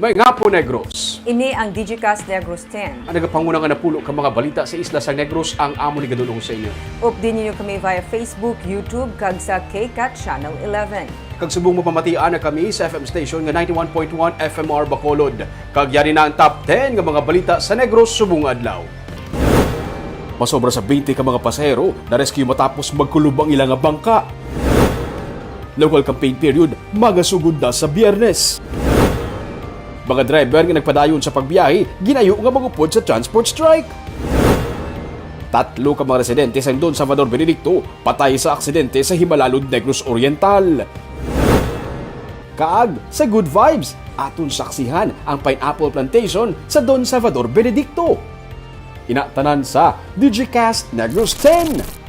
May nga po, Negros. Ini ang Digicast Negros 10. Ang nagapanguna nga napulo ka mga balita sa isla sa Negros ang amo ni gadulong sa inyo. Update ninyo kami via Facebook, YouTube, kag sa KCAT Channel 11. Kag subong mo pamatian na kami sa FM station nga 91.1 FMR Bacolod. Kag yari na ang top 10 nga mga balita sa Negros subong adlaw. Masobra sa 20 ka mga pasahero na rescue matapos magkulob ang ilang bangka. Local campaign period magasugod na sa Biyernes. Mga driver nga nagpadayon sa pagbiyahe, ginayo nga magupod sa transport strike. 3 ka mga residente sa Don Salvador Benedicto patay sa aksidente sa Himalalud, Negros Oriental. Kaag sa Good Vibes, aton saksihan ang pineapple plantation sa Don Salvador Benedicto. Inatanan sa Digicast Negros 10.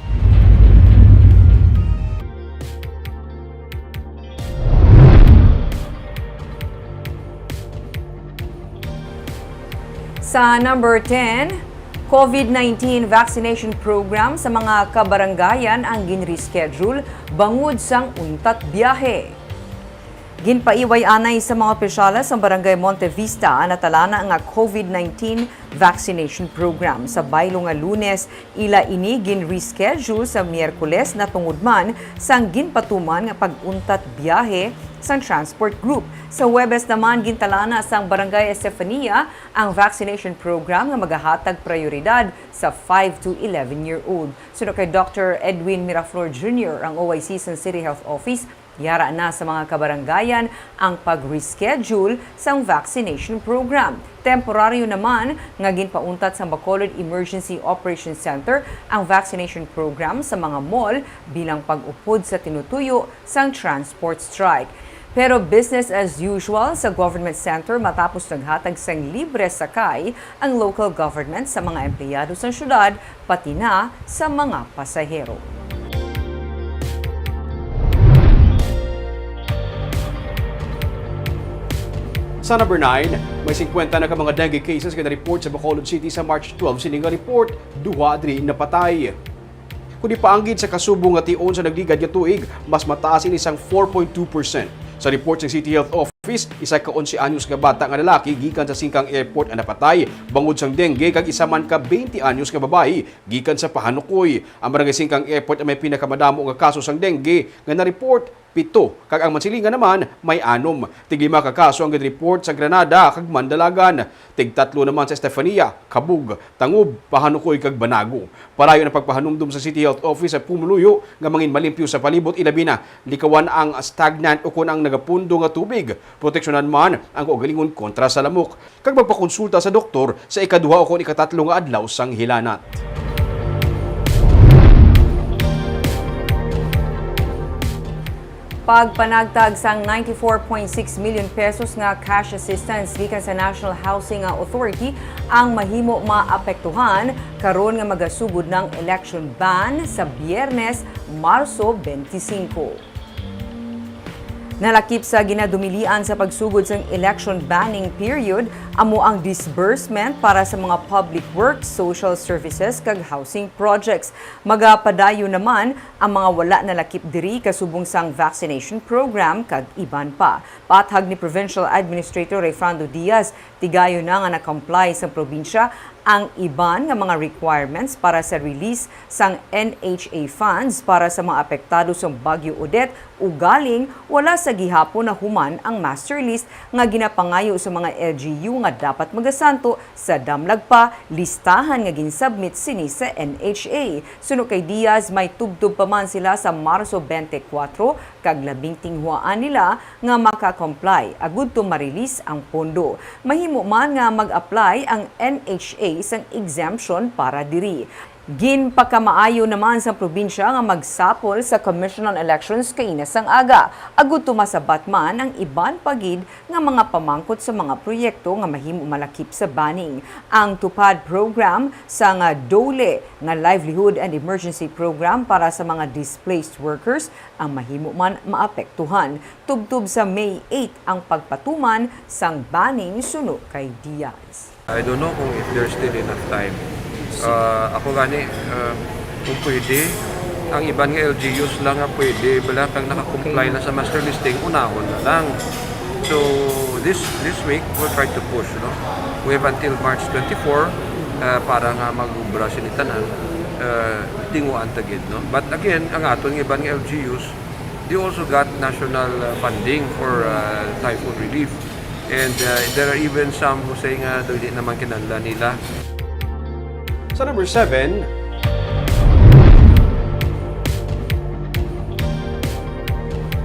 Sa number 10, COVID-19 vaccination program sa mga kabaranggayan ang ginreschedule bangod sang untat biyahe. Ginpaiway anay sa mga opisyales sa Barangay Monte Vista ang natalana nga COVID-19 vaccination program. Sa baylo nga Lunes, ila ini ginreschedule sa Miyerkules na tungod man sang ginpatuman nga pag-untat biyahe sang transport group. Sa Huwebes naman, gintalana sang Barangay Estefania ang vaccination program nga magahatag prioridad sa 5 to 11-year-old. Sunod kay Dr. Edwin Miraflor Jr., ang OIC sa City Health Office, yara na sa mga kabaranggayan ang pag-reschedule sang vaccination program. Temporaryo naman nga ginpauntat sa Bacolod Emergency Operations Center ang vaccination program sa mga mall bilang pag-upod sa tinutuyo sang transport strike. Pero business as usual sa government center matapos naghatag sang libre sakay ang local government sa mga empleyado sa syudad pati na sa mga pasahero. Sa number 9, may 50 na ka mga dengue cases nga na-report sa Bacolod City sa March 12. Sini nga report, duha diri napatay. Kung ipaanggid sa kasubong nga tion sa nagligad nga tuig, mas mataas ini sang 4.2%. Sa report ng City Health Office, isa ka 11 anyos nga bata nga lalaki gikan sa Singkang Airport ang napatay bangod sang dengue kag isa man ka 20 anyos nga babae gikan sa Pahanukoy. Ang barangay Singkang Airport ay may pinakamadamo nga kaso sang dengue nga na-report 7, kag ang Mansilingan naman may 6. Tig 5 ka kaso ang report sa Granada kag Mandalagan. Tig 3 naman sa Estefania, Kabug, Tangub, Pahanukoy kag Banago. Parayon ang pagpahanumdum sa City Health Office sa pumuluyo nga mangin malimpyo sa palibot ilabi na likawan ang stagnant o kun ang nagapundo nga tubig. Proteksyonan man ang kaugalingon kontra sa lamok. Kag magpakonsulta sa doktor sa ikaduha o kun ikatatlo nga adlaw sang hilanat. Pagpanagtag sang 94.6 million pesos nga cash assistance gikan sa National Housing Authority ang mahimo maapektuhan karon nga magasugod ng election ban sa Biyernes, Marso 25. Nalakip sa ginadumilian sa pagsugod sa election banning period, amo ang disbursement para sa mga public works, social services kag housing projects. Magapadayo naman ang mga wala nalakip diri kasubong sang vaccination program kag iban pa. Pathag ni Provincial Administrator Rayfrando Diaz, tigayo na nga na-comply sa probinsya ang iban nga mga requirements para sa release sang NHA funds para sa mga apektado sa Bagyo Odette ugaling wala sa gihapon na human ang master list nga ginapangayo sa mga LGU nga dapat magasanto sa damlag pa listahan nga ginsubmit sini sa NHA. Suno kay Diaz, may tubtub pa man sila sa Marso 24 kag labing tinghuaan nila nga maka-comply agud to ma-release ang pondo. Mahimo man nga mag-apply ang NHA sang exemption para diri. Ginpakamaayo naman sa probinsya nga magsapol sa Commission on Elections kainas ang aga. Agud tumasabat man ang iban pagid nga mga pamangkot sa mga proyekto nga mahimo malakip sa banning. Ang tupad program sa nga DOLE nga Livelihood and Emergency Program para sa mga displaced workers ang mahimo man maapektuhan. Tubtub sa May 8 ang pagpatuman sang banning suno kay Diaz. I don't know kung if there's still enough time. Ako gani, kung pwede, ang iban nga LGUs lang nga pwede, bala kang nakakomply na sa master listing, unahon na lang. So this week we'll try to push, no? We have until March 24 para nga mag-ubra sinitanan tinguan tagid, no? But again, ang aton nga ibang LGUs, they also got national funding for typhoon relief. And there are even some who say nga hindi naman kinahanglan nila. Sa number 7,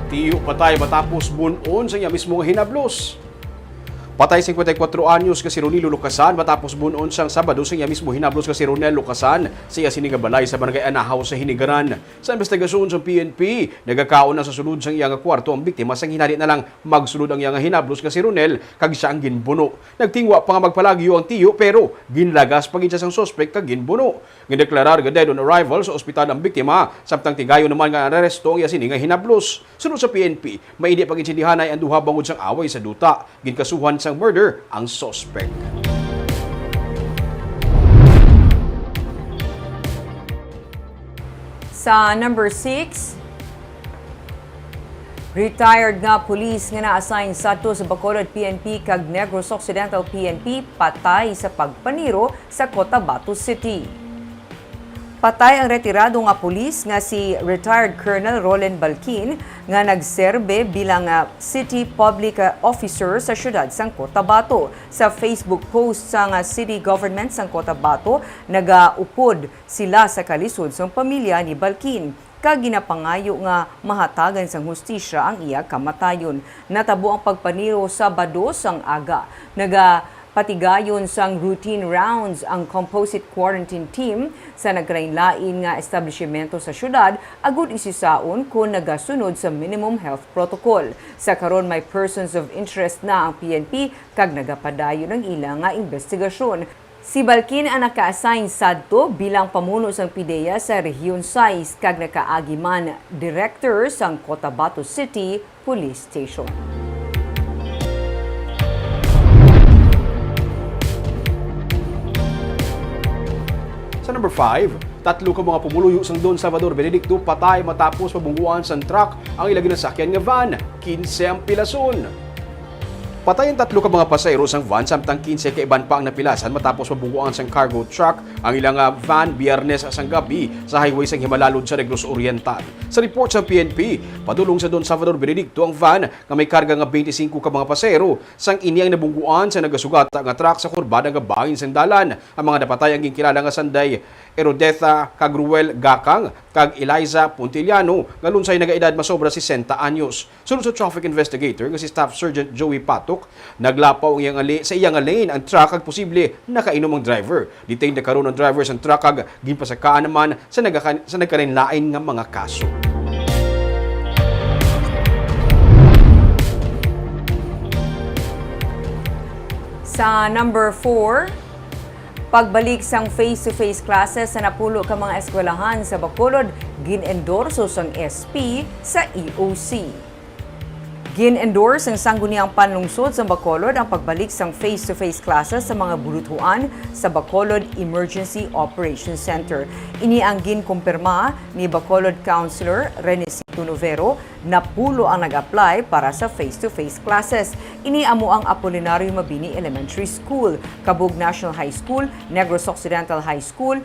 tiyo patay matapos bunon sa iya mismo nga hinablos. Patay 54 anyos ka si Ronilo Lucasan matapos bunon siyang Sabado sa iya mismo hinablos ka si Ronel Lucasan sa iya sinigabalay sa barangay Anahaw sa Hinigaran. Sa investigasyon sa PNP, nagakaon na sa sulod sang iya nga kwarto ang biktima sang hinali na lang magsulod ang iya nga hinablos ka si Ronel kag siya ang ginbuno. Nagtingwa pa nga magpalagyo ang tiyo pero ginlagas pagin siya sang suspect kag ginbuno. Gideklarar nga dead on arrival sa ospital ang biktima samtang tigayon naman nga aresto ang iya sini nga hinablos. Sunod sa PNP, maidi pag-insindihanay ang duha bangod sang away sa duta. Ginkasuhan sang murder ang suspect. Sa number 6, retired nga police nga na-assign sadto sa Bacolod PNP kag Negros Occidental PNP patay sa pagpaniro sa Cotabato City. Patay ang retirado nga pulis nga si retired Colonel Roland Balkin nga nagserbe bilang City Public Officer sa siyudad sang Cotabato. Sa Facebook post sa City Government sang Cotabato, nagaupod sila sa kalisod sang pamilya ni Balkin. Kag ginapangayo nga mahatagan sang hustisya ang iya kamatayon. Natabo ang pagpaniro Sabado sang aga. Patigayon sang routine rounds ang composite quarantine team sa nagkarainlain nga establishmento sa syudad agud isisaon kung nagasunod sa minimum health protocol. Sa karon may persons of interest na ang PNP kag nagapadayon ang ilang nga investigasyon. Si Balkin ang naka-assign sadto bilang pamuno sang PIDEA sa Region 6 kag nakaagi man director sang Cotabato City Police Station. Sa number 5, tatlo ka mga pumuluyo sang Don Salvador Benedicto patay matapos pabungguan sang truck ang ilang ginasakyan nga van, 15 ang pilason. Patay ang tatlo ka mga pasahero sang van samtang 15 ka iban pa ang napilasan matapos mabungguan sang cargo truck ang ilang van Biyernes sang gabi sa highway sang Himalalod sa Negros Oriental. Sa report sa PNP, padulong sa Don Salvador Benedicto ang van nga may karga nga 25 ka mga pasahero sang ini ang nabungguan sa nagasugata nga truck sa kurbada nga bangin sang dalan. Ang mga napatay ang ginkilala nga sanday Erodetha Cagruel Gakang kag Eliza Puntiliano nga lunsay nagaedad masobra 60 anyos. Sunod sa traffic investigator nga si Staff Sergeant Joey Patok, naglapaw sa iyang lane ang truck kag posible nakainom ang driver. Detained na karon ang driver sa truck kag ginpasakaan naman sa nagkarinlain nga mga kaso. Sa number 4, pagbalik sang face-to-face classes sa napulo ka mga eskwelahan sa Bacolod, gin-endorso sang SP sa EOC. Gin-endorse ang sangguniang panlungsod sa Bacolod ang pagbalik sang face-to-face classes sa mga buluthuan sa Bacolod Emergency Operations Center. Ini ang ginkumpirma ni Bacolod Councilor Renesito Novero na pulo ang nag-apply para sa face-to-face classes. Ini amo ang Apolinario Mabini Elementary School, Cabug National High School, Negros Occidental High School,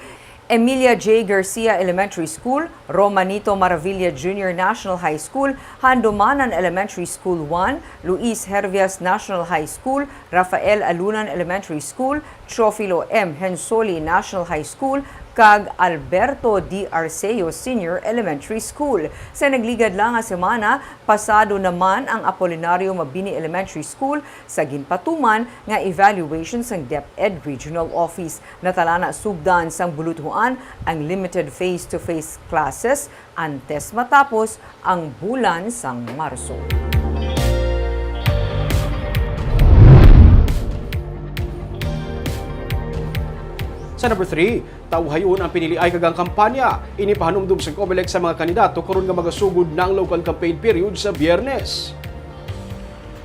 Emilia J. Garcia Elementary School, Romanito Maravilla Junior National High School, Handomanan Elementary School 1, Luis Hervias National High School, Rafael Alunan Elementary School, Trofilo M. Hensoli National High School, kag Alberto D. Arceo Senior Elementary School. Sa nagligad lang nga semana, pasado naman ang Apolinario Mabini Elementary School sa ginpatuman nga evaluation sang DepEd Regional Office. Natala na sugdan sang buluthuan ang limited face-to-face classes antes matapos ang bulan sang Marso. Sa number 3, tawhayon ang piniliay kagang kampanya. Inipahanumdum sa COMELEC sa mga kandidato karon nga magasugod ng local campaign period sa Biyernes.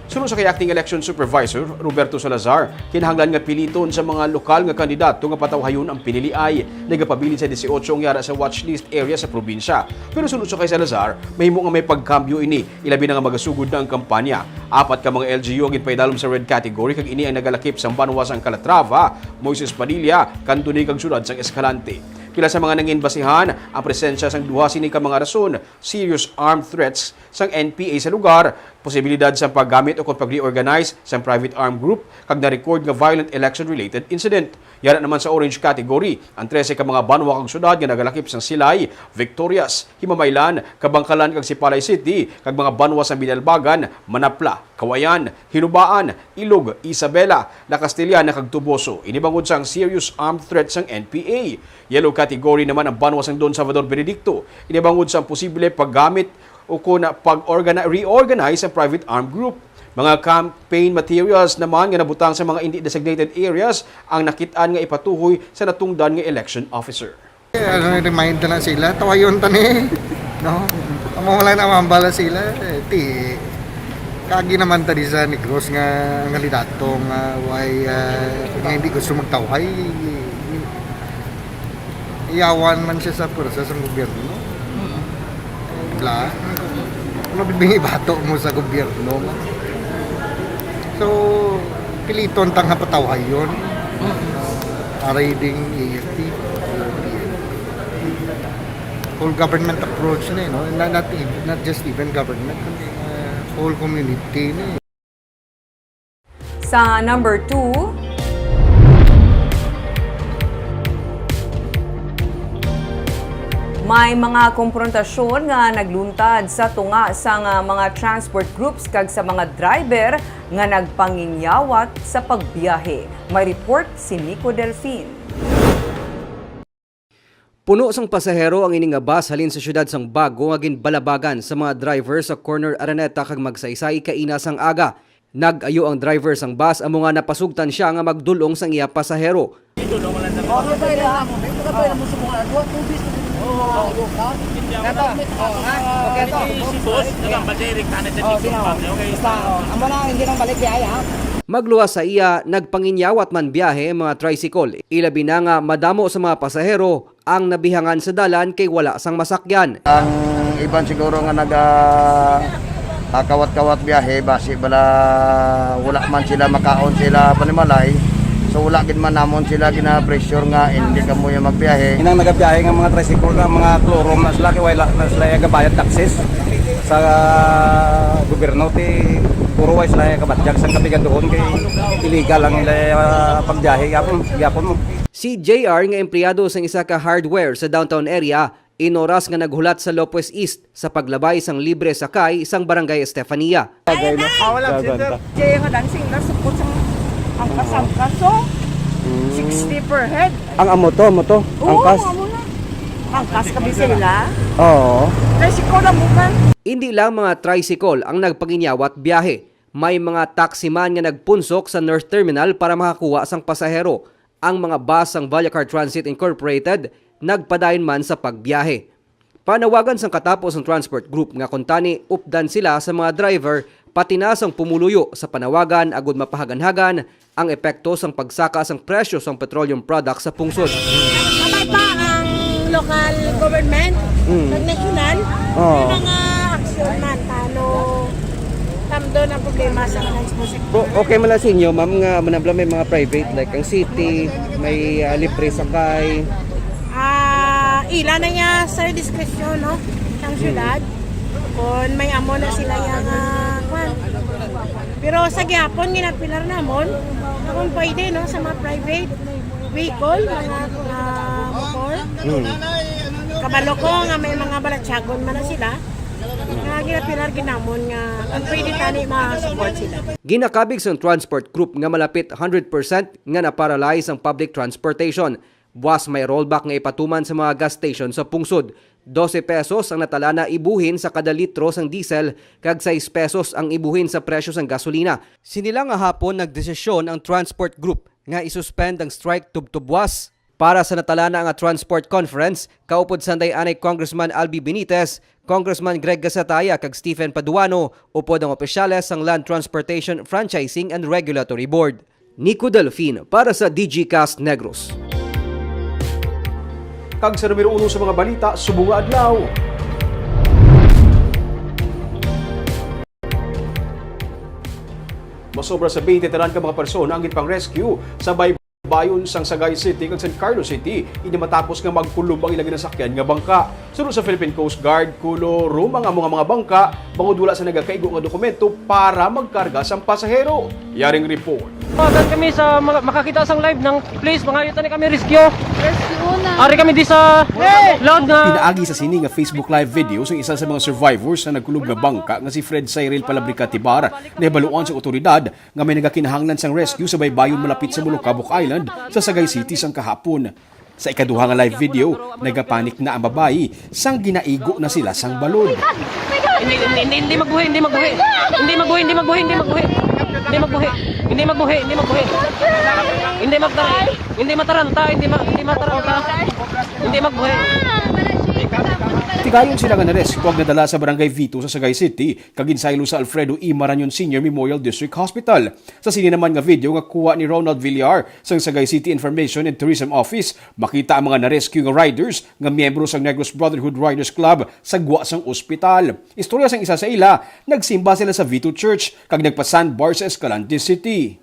Sunod sa kay Acting Election Supervisor Roberto Salazar, kinahanglan nga piliton sa mga lokal nga kandidato nga patawhayon ang piniliay. Nagapabilin sa 18 ang yara sa watchlist area sa probinsya. Pero sunod sa kay Salazar, mahimo nga may pagkambyo ini, ilabi na nga magasugod na ang kampanya. 4 ka mga LGU ang ginpaidalom sa red category kag ini ang nagalakip sa Banwa sang Calatrava, Moises Padilla, Kantunig kag syudad sang Escalante. Pila sa mga nanginbasihan ang presensya sang duha sini ka mga rason, serious armed threats sang NPA sa lugar, posibilidad sa paggamit o kung pag-reorganize sa private armed group, kag na-record nga violent election-related incident. Yara naman sa orange category, ang 13 ka mga banwa kag syudad nga nagalakip sang Silay, Victorias, Himamaylan, Kabangkalan kag Sipalay City, kag mga banwa sa Binalbagan, Manapla, Kawayan, Hinubaan, Ilog, Isabela, La Castellana kag Tuboso. Inibangod sang serious armed threats sang NPA. Yellow category naman ang banwa sang Don Salvador Benedicto. Inibangod sang posible paggamit o kung reorganize ang private armed group. Mga campaign materials naman nga nabutang sa mga hindi designated areas ang nakitaan nga ipatuhoy sa natungdan nga election officer. Remind na sila, tawayon tani. No? Wala na mambala sila. Kagi naman tadi sa Negros nga kandidato nga nga hindi gusto magtawhay. Iyawan man siya sa pwersa sa gobyerno. Bla. Ano bibingi bato mo sa gobyerno? So, piliton tang hapataw yun. Riding AFP. Whole government approach na no? Not just even government, whole community na. Sa number 2, may mga komprontasyon nga nagluntad sa tunga sa mga transport groups kag sa mga driver nga nagpangingyawat sa pagbiyahe. May report si Nico Delfin. Puno sang pasahero ang ining nga bus halin sa syudad sang Bago nga ginbalabagan sa mga driver sa corner Araneta kag magsaysay kaina sang aga. Nag-ayo ang driver sang bus amo nga napasugtan siya nga magdulong sang iya pasahero. Magluwas sa iya, nagpanginyawat man biyahe mga tricycle. Ilabi na nga madamo sa mga pasahero ang nabihangan sa dalan kay wala sang masakyan. Ang iban siguro nga kawat-kawat biyahe basi bala wala man sila makaon sila panimalay. So wala gid man namon sila gina-pressure nga hindi kamo yung magbiyahe. Inang nagabiyahe nga mga tricycle nga mga klorom na sila kay wala na sila gabayad taxes sa gobyerno ti puro way sila kabatjag sang kabigan doon kay illegal ang ila pagbiyahe yapon mo. Si JR nga empleyado sang isa ka hardware sa downtown area, inoras nga naghulat sa Lopez East sa paglabay sang libre sakay sang barangay Estefania. Jay nga dancing na supot ang kasang kaso 60 per head. Ang amo to, angkas. Oo, amo na. Angkas kami sila. Oo. Tricycle lang bukan. Hindi lang mga tricycle ang nagpanginyawat biyahe. May mga taximan nga nagpunsok sa North Terminal para makakuha sang pasahero. Ang mga bus sang Vallecar Transit Incorporated nagpadayon man sa pagbiyahe. Panawagan sang katapos ng transport group nga kuntani updan sila sa mga driver pati na sang pumuluyo sa panawagan agud mapahagan-hagan ang epekto sang pagsaka sang presyo sang petroleum products sa pungsod. Kamay pa ang local government, national, may mga aksyon man tano tamdo na problema sa transport. Okay man lang sa inyo, ma'am, nga manabla may mga private like ang city, may libre sakay. Ila na niya sa diskresyon, no? Ang syudad. Kung may amo na sila yung kwan. Pero sa gyapon, ginapilar namon, kung pwede, no? Sa mga private vehicle, mga motor. Kabalo ko nga may mga balatsyagon man na sila. Nga ginapilar ginamon nga kung pwede tani ma-support sila. Ginakabig sa transport group nga malapit 100% nga na-paralyze ang public transportation. Buwas may rollback nga ipatuman sa mga gas station sa pungsod. 12 pesos ang natala na ibuhin sa kada litro sang diesel kag 6 pesos ang ibuhin sa presyo sang gasolina. Sinila nga hapon nagdesisyon ang transport group nga isuspend ang strike tubtubwas. Para sa natalana nga transport conference, kaupod sanday anay Congressman Albi Benitez, Congressman Greg Gasataya kag Stephen Paduano, upod ang opisyales sang Land Transportation Franchising and Regulatory Board. Nico Delfin para sa DGCast Negros. Kag sa numero 1 sa mga balita, subong nga adlaw. Masobra sa 20 tanan ka mga persona ang ginpang rescue sa bayon sang Sagay City kag San Carlos City ini matapos nga magkulob ang ilang ginasakyan nga bangka. Sunod sa Philippine Coast Guard, kulo ang among mga bangka bangod wala sa nagakaigo nga dokumento para magkarga sang pasahero. Yaring report. Agad kami sa makakita sang live ng please mga yutan kami rescue. Ari kami di sa load nga. Pinaagi sa sini nga Facebook live video sa isa sa mga survivors na nagkulob nga bangka nga si Fred Cyril Palabrica Tibar na ibaluan sa otoridad nga may nagakinahanglan sang rescue sa baybayon malapit sa Molocabok Island sa Sagay City sang kahapon. Sa ikaduha nga live video, nagapanik na ang babayi sang ginaigo na sila sang balod. Hindi magbuhi. Hindi magbuhi. Tigayon sila nga na-rescue ag nadala sa Barangay Vito sa Sagay City kag ginsaylo sa Alfredo E. Marañon Senior Memorial District Hospital. Sa sini naman nga video nga kuha ni Ronald Villar sa Sagay City Information and Tourism Office, makita ang mga na-rescue nga riders nga miyembro sa Negros Brotherhood Riders Club sa gwa sang ospital. Istorya sang isa sa ila, nagsimba sila sa Vito Church kag nagpa-sandbar sa Escalante City.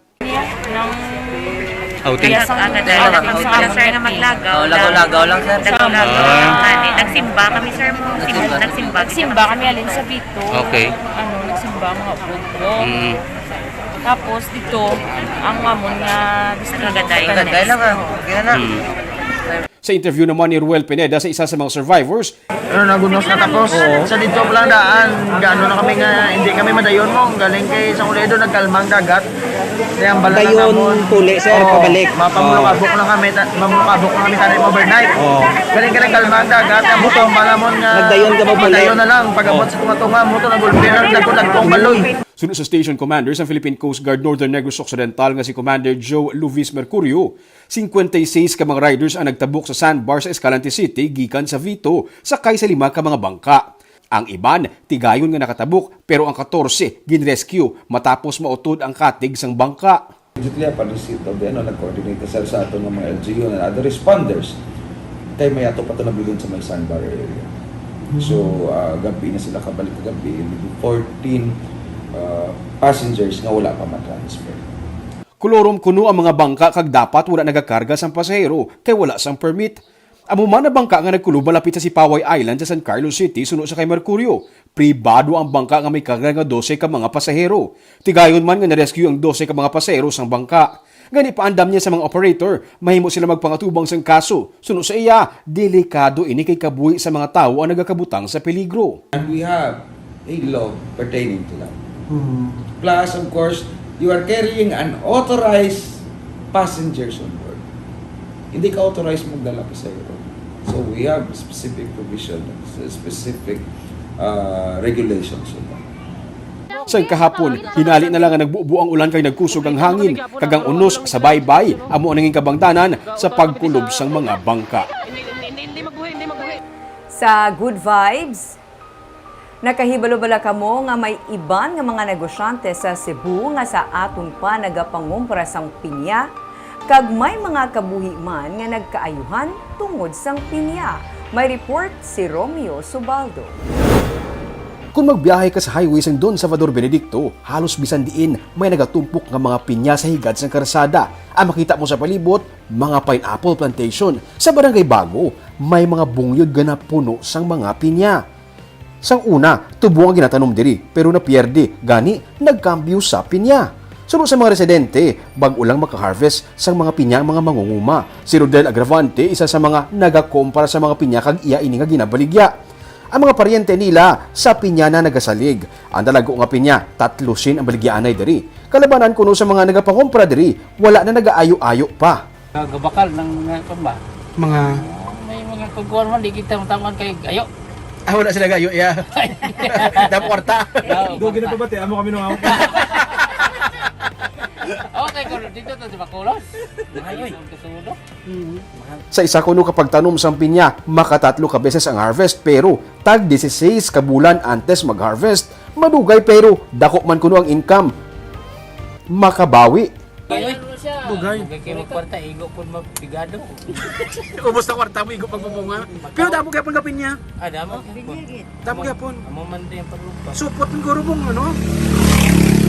Kaya sa agad sir na maglagaw. Lagaw lang sir. Nagsimba kami sir mo. Nagsimba kami alin sa Vito. Okay. Nagsimba mga budlo. Tapos dito ang mamon nga distrito. Gaday lang ah. Sa interview naman ni Ruel Pineda sa isa sa mga survivors, Nagunos na tapos. Sa dito lang daan, gaano na kami nga, hindi kami madayon mo. Galing kay San Uledo, nagkalmang dagat. Kaya ang bala na namon. Tuli sir, pabalik. Mapamulukabok lang kami, tayo overnight. Galing ka nagkalmang dagat, ang butong malamon nga. Nagdayon ka ba pala? Nagdayon na lang, pagabot sa tunga-tunga mo, ito nagulpira, nagpong baloy. sunod sa station commander sa Philippine Coast Guard Northern Negros Occidental nga si Commander Joe Luis Mercurio, 56 ka mga riders ang nagtabok sa sandbar sa Escalante City gikan sa Vito sakay sa 5 ka mga bangka. Ang iban, tigayon nga nakatabok pero ang 14 ginrescue matapos mautod ang katig sang bangka. Immediately upon receipt of the nag-coordinate sa ato ng mga LGU and other responders kay may ato pa ito nabilin sa may sandbar area. So, gabi na sila kabalik gabi. 14 passengers nga wala pa matransfer. Kulorom kuno ang mga bangka kag dapat wala nagakarga sang pasahero kay wala sang permit. Amo man na bangka nga nagkulo malapit sa Sipaway Island sa San Carlos City sunod sa kay Mercurio. Pribado ang bangka nga may karga nga 12 ka mga pasahero. Tigayon man nga na-rescue ang 12 ka mga pasahero sang bangka. Gani paandam niya sa mga operator, mahimo sila magpangatubang sang kaso. Sunod sa iya, delikado ini kay kabuhi sa mga tao ang nagakabutang sa peligro. And we have a law pertaining to that. Plus, of course, you are carrying unauthorized passengers on board. Hindi ka authorized magdala pasahero. So we have specific provision, specific regulations on that. Sa kahapon, hinali na lang ang nagbubuo ang ulan kay nagkusog ang hangin, kagang unos sa baybay, amo ang nanging kabangtanan sa pagkulob sang mga bangka. Sa Good Vibes, nakahibalo-bala kamo nga may iban nga mga negosyante sa Cebu nga sa aton pa nagapangumpra sang pinya, kag may mga kabuhi man nga nagkaayuhan tungod sang pinya. May report si Romeo Subaldo. Kung magbiyahe ka sa highway sang Don Salvador Benedicto, halos bisan diin may nagatumpok nga mga pinya sa higad sang karsada. Ang makita mo sa palibot, mga pineapple plantation. Sa Barangay Bago, may mga bungyod nga puno sang mga pinya. Sang una, tubo ang ginatanom diri, pero napierde, gani nagkambyo sa pinya. Sunod sa mga residente, bag-o lang makaharvest sang mga pinya ang mga mangunguma. Si Rodel Agravante, isa sa mga nagakompara sa mga pinya kag iya ini nga ginabaligya. Ang mga paryente nila sa pinya na nagasalig. Ang dalago nga pinya, 3 ang baligyaanay diri. Kalabanan kuno sa mga nagapangompra diri, wala na nagaayo-ayo pa. Gabakal ng mga pamba. Mga May mga kukuhan man, di kita matangan kay ayo. Wala sila gayo, ya. Daporta. Doon ginapabati, amo kami nung Okay, kung dito to di ba kulon? Ayoy, tutudo. Sa isa kuno kapag tanom sang pinya, makatatlo ka beses ang harvest pero tag 16 ka bulan antes mag-harvest. Madugay pero dako man kuno ang income. Makabawi. Ayoy, bugay. Kaya magkwarta, igo po mapigado. Ubos na kwarta mo igo pagbubunga. Pero damo gyapon kapin niya. Damo? Damo gyapon. Amo man din ang paglupa. Supot ng gurubong ano.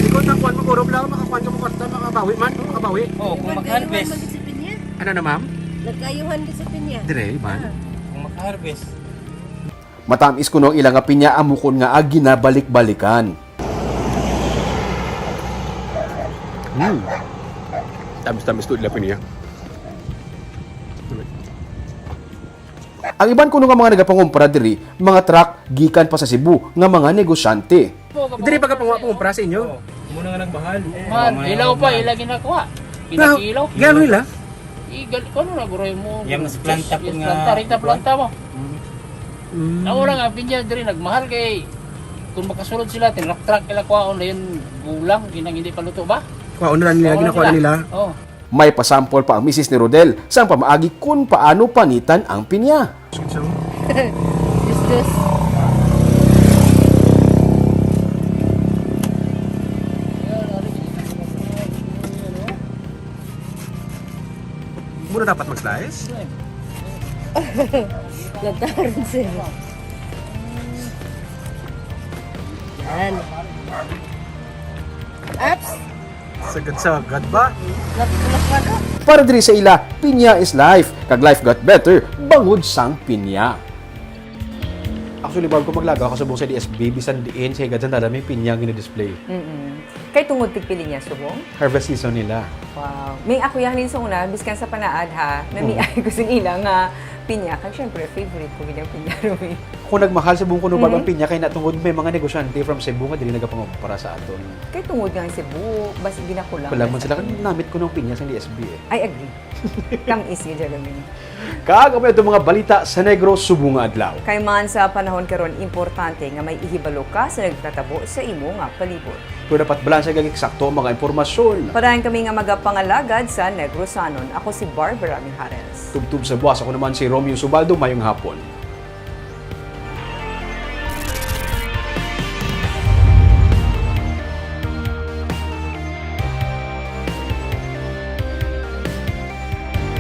Ikaw takuan mo gurob lang makakuan ka mo kwarta makabawi man, makabawi. Oo, kung mag-harvest. Ano na ma'am? Nagkayuhan din sa pinya. Dire man. Kung mag-harvest. Matamis kuno ang ilang nga pinya amukon nga ginabalik-balikan. Tamis-tamis to ila pinya. Ang iban kuno nga mga nagapangumpra diri, mga truck gikan pa sa Cebu nga mga negosyante. Diri pa ka pangumpra sa inyo? Muna nga nagbahal. Man, ilaw pa, ila ginakuha. Pinakilaw. Gano ila? Igal, kung ano naguroy mo? Yan, mas planta po nga. Planta, rita planta mo. Ang una nga, pinya diri, nagmahal kay kung makasulod sila, tinrak-trak ila kuhaon na yun gulang, ginang hindi paluto ba? Kuhaon na nila, ginakuha nila. Oo. May pasampol pa ang misis ni Rodel sa pamaagi kung paano panitan ang pinya. Just. Muna dapat mag-slice? Lantaran sila. Yan. Apps. Sagad-sagad ba? Lakas. Para diri sa ila, pinya is life. Kag life got better, bangod sang pinya. Actually, bago ko maglagaw ako sa buong sa DSB, bisan diin, siya gadyan tala may pinya gina-display. Kay tungod tigpili niya subong? Harvest season nila. Wow. May ako yanin sa una, biskan sa panaad ha, namiay ko sing ilang nga pinya. Kag syempre, favorite ko ganyang pinya Rumi. Kung nagmahal sa buong kuno bagang pinya, kay natungod may mga negosyante from Cebu nga dili nagapangumpara sa aton. Kay tungod nga ang Cebu, basi ginakulang. Wala man sila, namit ko ng pinya sa DSB eh. I agree. Come-is gidya gamin. Kaag may itong mga balita sa Negros Subunga Adlaw. Kay man sa panahon karon importante nga may ihibalo ka sa nagtatabo sa imo nga palibot. Kung dapat balansa kag eksakto ang mga impormasyon. Parayan kami nga magapangalagad sa Negrosanon. Ako si Barbara Mijares. Tubtub sa buwas, ako naman si Romeo Subaldo, mayong hapon.